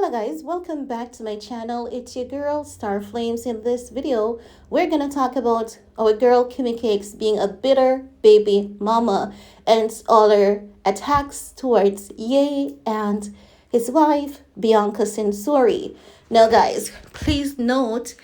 Hello guys, welcome back to my channel. It's your girl Star Flames. In this video we're gonna talk about our girl Kimmy Cakes being a bitter baby mama and all her attacks towards Ye and his wife Bianca Censori. Now guys, please note,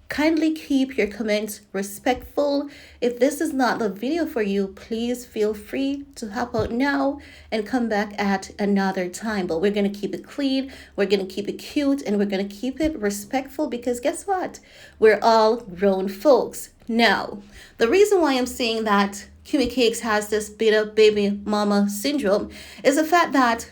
kindly keep your comments respectful. If this is not the video for you, please feel free to hop out now and come back at another time. But we're going to keep it clean, we're going to keep it cute, and we're going to keep it respectful because guess what? We're all grown folks. Now, the reason why I'm saying that Kimmy Cakes has this bitter baby mama syndrome is the fact that,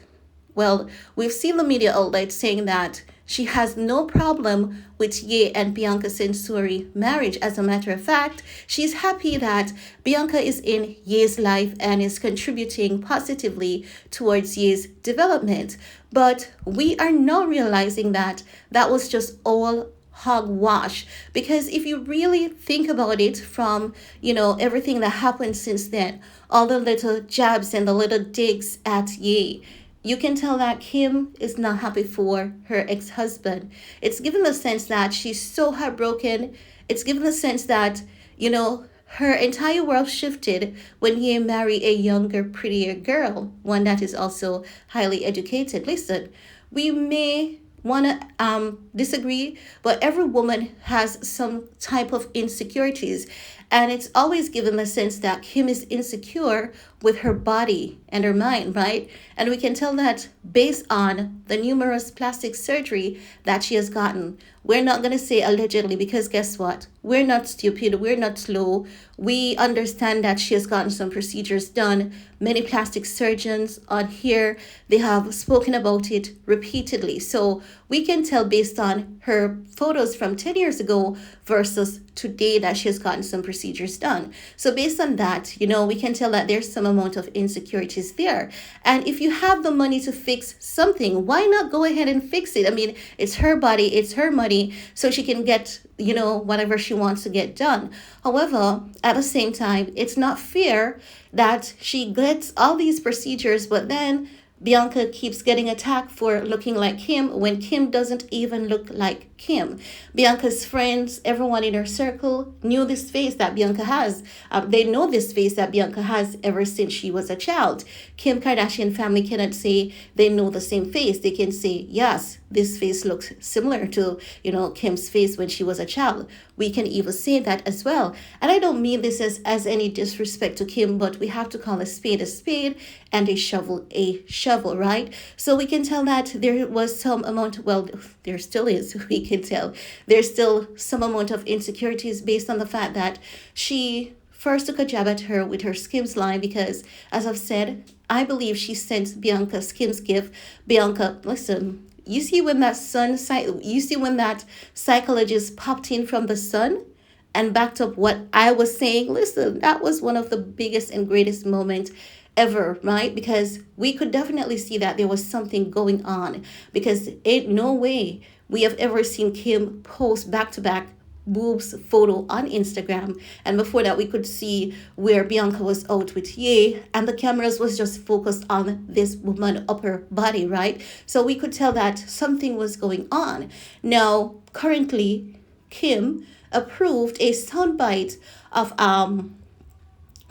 well, we've seen the media outlets saying that she has no problem with Ye and Bianca Censori marriage. As a matter of fact, she's happy that Bianca is in Ye's life and is contributing positively towards Ye's development. But we are now realizing that that was just all hogwash, because if you really think about it from everything that happened since then, all the little jabs and the little digs at Ye, you can tell that Kim is not happy for her ex-husband. It's given the sense that she's so heartbroken. It's given the sense that, her entire world shifted when Ye married a younger, prettier girl, one that is also highly educated. Listen, we may want to disagree, but every woman has some type of insecurities. And it's always given the sense that Kim is insecure with her body and her mind, right? And we can tell that based on the numerous plastic surgery that she has gotten. We're not going to say allegedly, because guess what? We're not stupid. We're not slow. We understand that she has gotten some procedures done. Many plastic surgeons on here, they have spoken about it repeatedly. So we can tell based on her photos from 10 years ago versus today that she has gotten some procedures done. So based on that, we can tell that there's some amount of insecurities there. And if you have the money to fix something, why not go ahead and fix it? I mean, it's her body, it's her money, so she can get whatever she wants to get done. However, at the same time, it's not fair that she gets all these procedures, but then Bianca keeps getting attacked for looking like Kim when Kim doesn't even look like Kim. Bianca's friends, everyone in her circle knew this face that Bianca has. They know this face that Bianca has ever since she was a child. Kim Kardashian family cannot say they know the same face. They can say, yes, this face looks similar to, Kim's face when she was a child. We can even say that as well. And I don't mean this as any disrespect to Kim, but we have to call a spade and a shovel, right? So we can tell that there was some amount, well, there still is, we can tell. There's still some amount of insecurities based on the fact that she first took a jab at her with her Skims line, because as I've said, I believe she sent Bianca Skims gift. Bianca, listen, you see when that psychologist popped in from the sun and backed up what I was saying? Listen, that was one of the biggest and greatest moments ever, right? Because we could definitely see that there was something going on, because ain't no way we have ever seen Kim post back-to-back boobs photo on Instagram, and before that we could see where Bianca was out with Ye and the cameras was just focused on this woman upper body, right? So we could tell that something was going on. Now currently Kim approved a soundbite of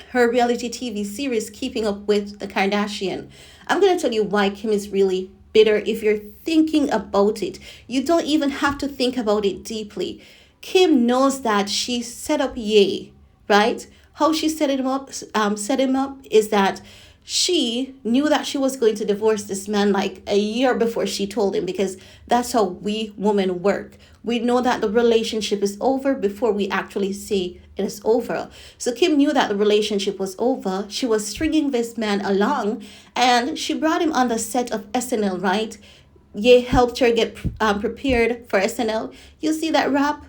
her reality TV series Keeping Up with the Kardashian. I'm going to tell you why Kim is really bitter. If you're thinking about it, you don't even have to think about it deeply. Kim knows that she set up Ye, right? How she set him up is that she knew that she was going to divorce this man like a year before she told him, because that's how we women work. We know that the relationship is over before we actually say it is over. So Kim knew that the relationship was over. She was stringing this man along, and she brought him on the set of SNL, right? Ye helped her get prepared for SNL. You see that rap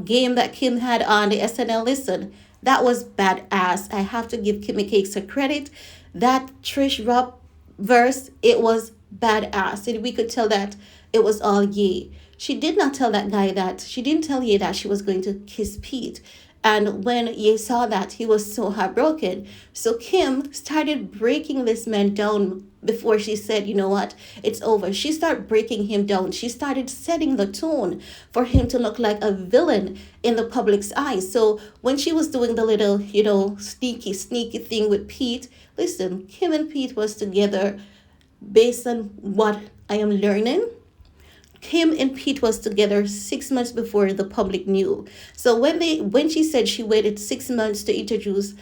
game that Kim had on the SNL? Listen, that was badass. I have to give Kimmy Cakes her credit. That Trish rap verse, it was badass. And we could tell that it was all Ye. She did not tell that guy that, she didn't tell Ye that she was going to kiss Pete. And when Ye saw that, he was so heartbroken. So Kim started breaking this man down before she said, you know what, it's over. She started breaking him down. She started setting the tone for him to look like a villain in the public's eyes. So when she was doing the little, sneaky thing with Pete, listen, Kim and Pete was together based on what I am learning. Kim and Pete was together 6 months before the public knew. So when she said she waited 6 months to introduce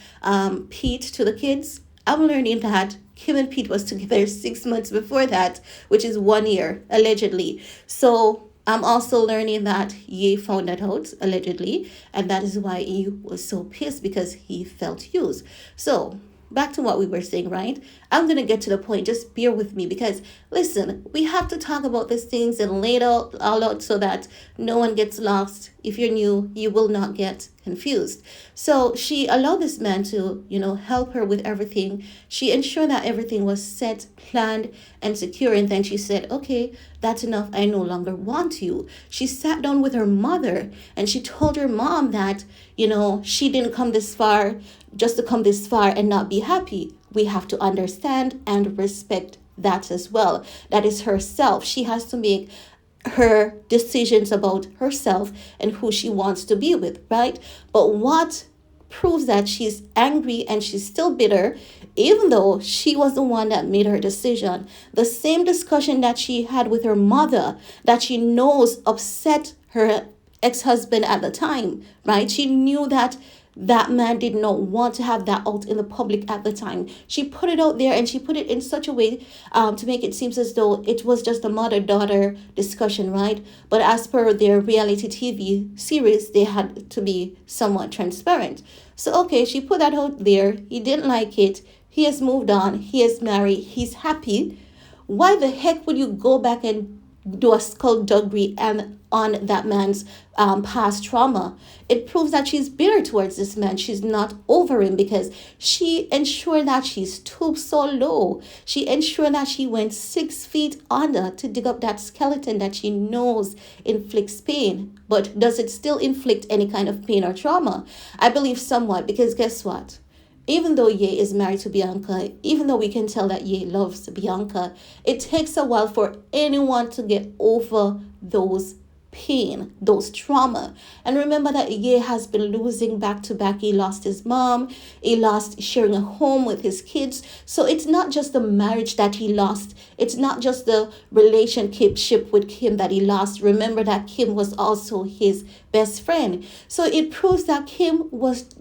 Pete to the kids, I'm learning that Kim and Pete was together 6 months before that, which is 1 year allegedly. So I'm also learning that Ye found that out allegedly, and that is why he was so pissed because he felt used. So back to what we were saying, right? I'm going to get to the point. Just bear with me because, listen, we have to talk about these things and lay it all out so that no one gets lost. If you're new, you will not get confused. So she allowed this man to, help her with everything. She ensured that everything was set, planned, and secure. And then she said, okay, that's enough. I no longer want you. She sat down with her mother and she told her mom that, she didn't come this far just to come this far and not be happy. We have to understand and respect that as well. That is herself. She has to make her decisions about herself and who she wants to be with, right? But what proves that she's angry and she's still bitter, even though she was the one that made her decision, the same discussion that she had with her mother that she knows upset her ex-husband at the time, right? She knew that man did not want to have that out in the public at the time. She put it out there and she put it in such a way to make it seem as though it was just a mother-daughter discussion, right? But as per their reality TV series, they had to be somewhat transparent. So, okay, she put that out there. He didn't like it. He has moved on. He is married. He's happy. Why the heck would you go back and do a skullduggery and on that man's past trauma? It proves that she's bitter towards this man. She's not over him because she ensured that she stooped so low. She ensured that she went 6 feet under to dig up that skeleton that she knows inflicts pain. But does it still inflict any kind of pain or trauma? I believe somewhat, because guess what? Even though Ye is married to Bianca, even though we can tell that Ye loves Bianca, it takes a while for anyone to get over those pain, those trauma. And remember that Ye has been losing back to back. He lost his mom. He lost sharing a home with his kids. So it's not just the marriage that he lost. It's not just the relationship with Kim that he lost. Remember that Kim was also his best friend. So it proves that Kim was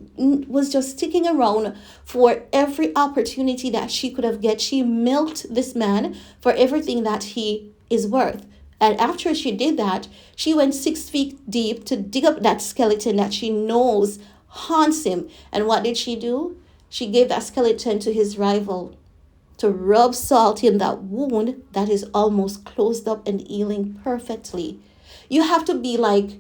just sticking around for every opportunity that she could have get. She milked this man for everything that he is worth. And after she did that, she went 6 feet deep to dig up that skeleton that she knows haunts him. And what did she do? She gave that skeleton to his rival to rub salt in that wound that is almost closed up and healing perfectly. You have to be like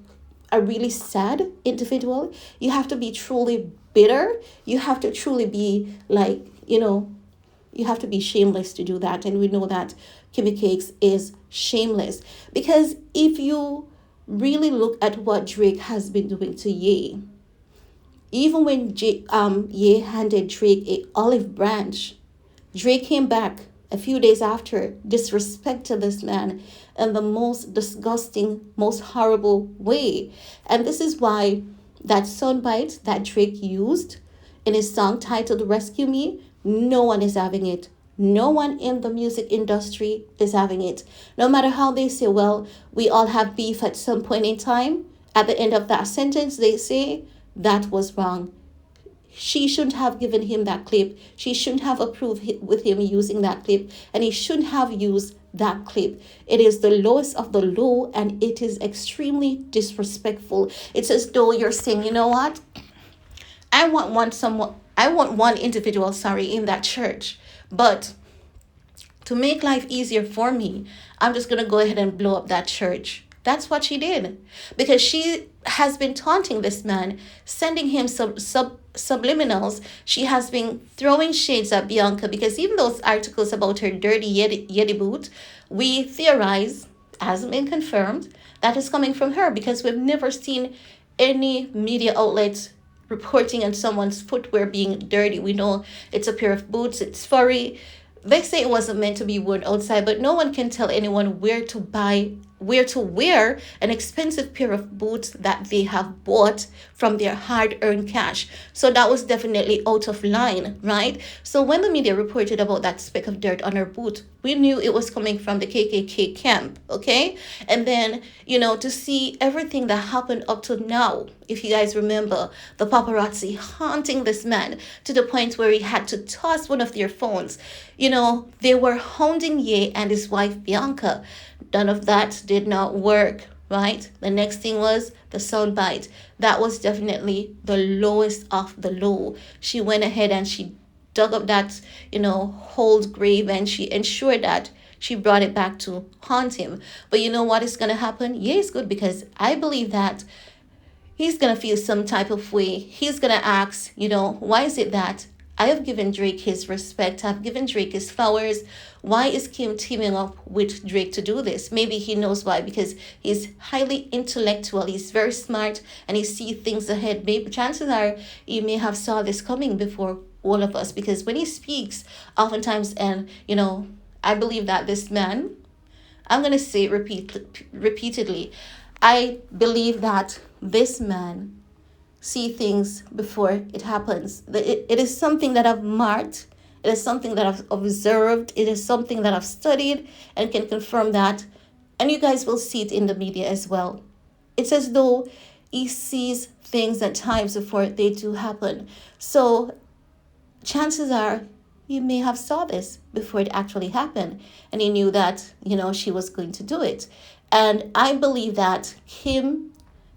a really sad individual. You have to be truly bitter. You have to truly be like, you have to be shameless to do that. And we know that Kimmy Cakes is shameless. Because if you really look at what Drake has been doing to Ye, even when Ye handed Drake a olive branch, Drake came back a few days after, disrespected this man in the most disgusting, most horrible way. And this is why that soundbite that Drake used in his song titled Rescue Me, no one is having it. No one in the music industry is having it. No matter how they say, well, we all have beef at some point in time, at the end of that sentence, they say that was wrong. She shouldn't have given him that clip. She shouldn't have approved with him using that clip. And he shouldn't have used that clip. It is the lowest of the low, and it is extremely disrespectful. It's as though you're saying, you know what? I want one individual, in that church. But to make life easier for me, I'm just going to go ahead and blow up that church. That's what she did. Because she has been taunting this man, sending him subliminals. She has been throwing shades at Bianca, because even those articles about her dirty Yeti boot, we theorize, hasn't been confirmed, that is coming from her, because we've never seen any media outlet reporting on someone's footwear being dirty. We know it's a pair of boots, it's furry. They say it wasn't meant to be worn outside, but no one can tell anyone where to wear an expensive pair of boots that they have bought from their hard-earned cash. So that was definitely out of line, right? So when the media reported about that speck of dirt on her boot, we knew it was coming from the KKK camp, okay? And then, to see everything that happened up to now, if you guys remember, the paparazzi haunting this man to the point where he had to toss one of their phones. They were hounding Ye and his wife Bianca. None of that did not work, right? The next thing was the soundbite. That was definitely the lowest of the low. She went ahead and she dug up that, old grave, and she ensured that she brought it back to haunt him. But you know what is going to happen? Yeah, it's good, because I believe that he's going to feel some type of way. He's going to ask, why is it that I have given Drake his respect, I've given Drake his flowers. Why is Kim teaming up with Drake to do this? Maybe he knows why, because he's highly intellectual, he's very smart, and he sees things ahead. Maybe chances are he may have saw this coming before all of us, because when he speaks, oftentimes, and I believe that this man, I'm going to say repeatedly, I believe that this man see things before it happens. It is something that I've marked. It is something that I've observed. It is something that I've studied and can confirm that. And you guys will see it in the media as well. It's as though he sees things at times before they do happen. So chances are you may have saw this before it actually happened. And he knew that, she was going to do it. And I believe that Kim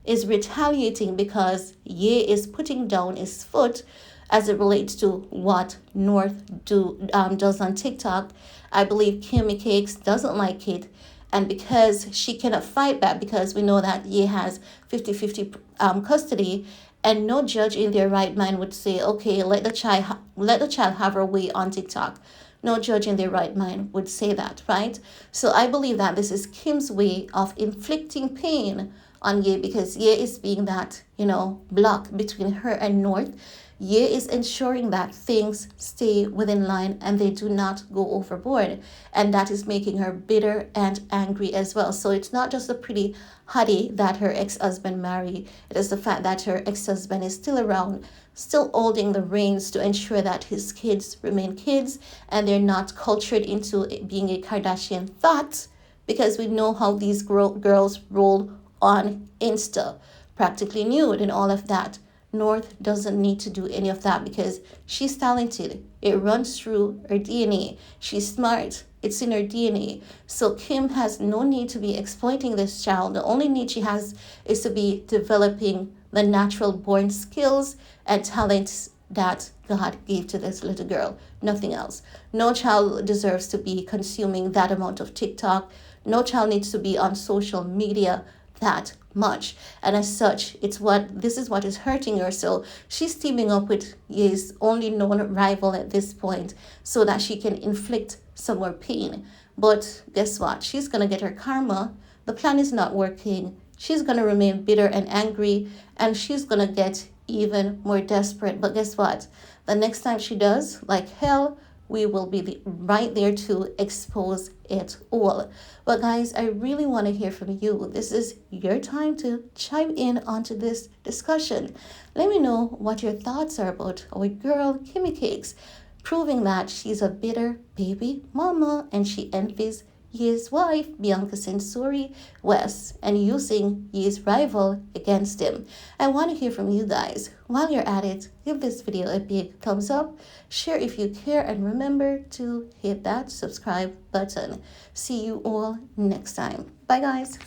is retaliating because Ye is putting down his foot as it relates to what North does on TikTok. I believe Kimmy Cakes doesn't like it, and because she cannot fight back, because we know that Ye has 50-50 custody, and no judge in their right mind would say, okay, let the child have her way on TikTok. No judge in their right mind would say that, right? So I believe that this is Kim's way of inflicting pain on Ye, because Ye is being that, block between her and North. Ye is ensuring that things stay within line and they do not go overboard. And that is making her bitter and angry as well. So it's not just a pretty hottie that her ex-husband married. It is the fact that her ex-husband is still around, still holding the reins to ensure that his kids remain kids and they're not cultured into being a Kardashian thought, because we know how these girls roll on Insta, practically nude and all of that. North doesn't need to do any of that because she's talented. It runs through her DNA. She's smart. It's in her DNA. So Kim has no need to be exploiting this child. The only need she has is to be developing the natural born skills and talents that God gave to this little girl. Nothing else. No child deserves to be consuming that amount of TikTok. No child needs to be on social media that much, and as such this is what is hurting her. So she's teaming up with his only known rival at this point so that she can inflict some more pain. But guess what? She's gonna get her karma. The plan is not working. She's gonna remain bitter and angry, and she's gonna get even more desperate. But guess what? The next time she does, like hell, we will be right there to expose it all. But guys, I really want to hear from you. This is your time to chime in onto this discussion. Let me know what your thoughts are about our girl Kimmy Cakes proving that she's a bitter baby mama and she envies his wife, Bianca Censori West, and using his rival against him. I want to hear from you guys. While you're at it, give this video a big thumbs up, share if you care, and remember to hit that subscribe button. See you all next time. Bye, guys.